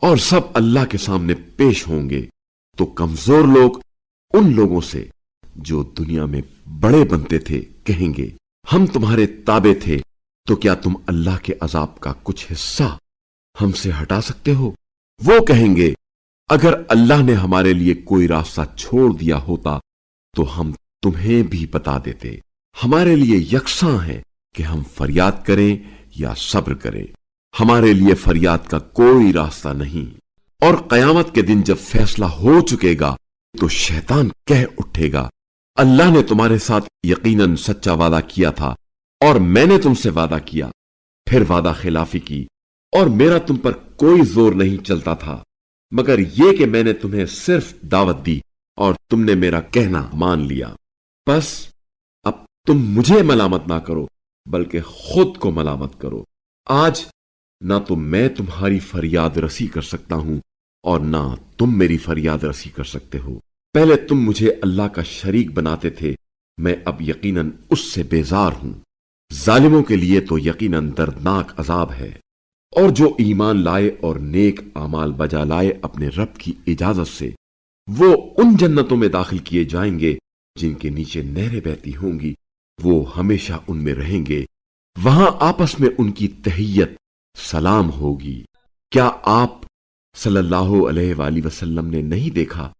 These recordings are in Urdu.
اور سب اللہ کے سامنے پیش ہوں گے، تو کمزور لوگ ان لوگوں سے جو دنیا میں بڑے بنتے تھے کہیں گے ہم تمہارے تابع تھے، تو کیا تم اللہ کے عذاب کا کچھ حصہ ہم سے ہٹا سکتے ہو؟ وہ کہیں گے اگر اللہ نے ہمارے لیے کوئی راستہ چھوڑ دیا ہوتا تو ہم تمہیں بھی بتا دیتے۔ ہمارے لیے یکساں ہے کہ ہم فریاد کریں یا صبر کریں، ہمارے لیے فریاد کا کوئی راستہ نہیں۔ اور قیامت کے دن جب فیصلہ ہو چکے گا تو شیطان کہہ اٹھے گا اللہ نے تمہارے ساتھ یقیناً سچا وعدہ کیا تھا اور میں نے تم سے وعدہ کیا، پھر وعدہ خلافی کی، اور میرا تم پر کوئی زور نہیں چلتا تھا مگر یہ کہ میں نے تمہیں صرف دعوت دی اور تم نے میرا کہنا مان لیا۔ بس اب تم مجھے ملامت نہ کرو بلکہ خود کو ملامت کرو۔ آج نہ تو میں تمہاری فریاد رسی کر سکتا ہوں اور نہ تم میری فریاد رسی کر سکتے ہو۔ پہلے تم مجھے اللہ کا شریک بناتے تھے، میں اب یقیناً اس سے بیزار ہوں۔ ظالموں کے لیے تو یقیناً دردناک عذاب ہے۔ اور جو ایمان لائے اور نیک اعمال بجا لائے اپنے رب کی اجازت سے، وہ ان جنتوں میں داخل کیے جائیں گے جن کے نیچے نہریں بہتی ہوں گی، وہ ہمیشہ ان میں رہیں گے، وہاں آپس میں ان کی تحیت سلام ہوگی۔ کیا آپ صلی اللہ علیہ وآلہ وسلم نے نہیں دیکھا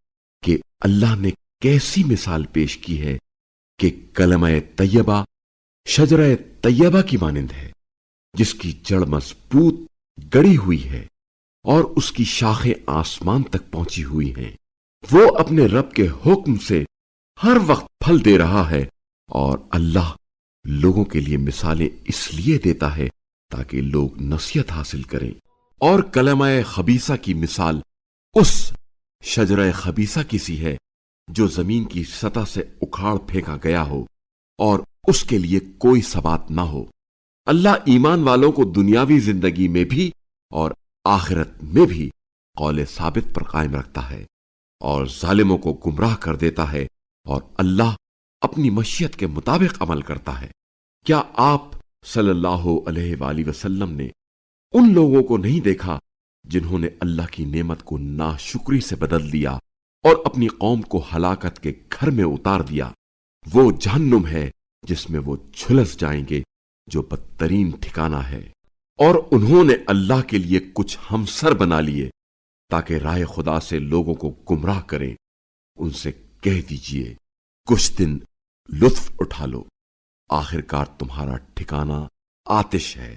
کہ اللہ نے کیسی مثال پیش کی ہے کہ کلمہ طیبہ شجرہ طیبہ کی مانند ہے جس کی جڑ مضبوط گڑی ہوئی ہے اور اس کی شاخیں آسمان تک پہنچی ہوئی ہیں۔ وہ اپنے رب کے حکم سے ہر وقت پھل دے رہا ہے، اور اللہ لوگوں کے لیے مثالیں اس لیے دیتا ہے تاکہ لوگ نصیحت حاصل کریں۔ اور کلمہ خبیثہ کی مثال اس شجرہ خبیثہ کی سی ہے جو زمین کی سطح سے اکھاڑ پھینکا گیا ہو اور اس کے لیے کوئی ثبات نہ ہو۔ اللہ ایمان والوں کو دنیاوی زندگی میں بھی اور آخرت میں بھی قول ثابت پر قائم رکھتا ہے، اور ظالموں کو گمراہ کر دیتا ہے، اور اللہ اپنی مشیت کے مطابق عمل کرتا ہے۔ کیا آپ صلی اللہ علیہ وآلہ وسلم نے ان لوگوں کو نہیں دیکھا جنہوں نے اللہ کی نعمت کو ناشکری سے بدل دیا اور اپنی قوم کو ہلاکت کے گھر میں اتار دیا؟ وہ جہنم ہے جس میں وہ جھلس جائیں گے، جو بدترین ٹھکانہ ہے۔ اور انہوں نے اللہ کے لیے کچھ ہمسر بنا لیے تاکہ راہ خدا سے لوگوں کو گمراہ کریں۔ ان سے کہہ دیجئے کچھ دن لطف اٹھا لو، آخرکار تمہارا ٹھکانہ آتش ہے۔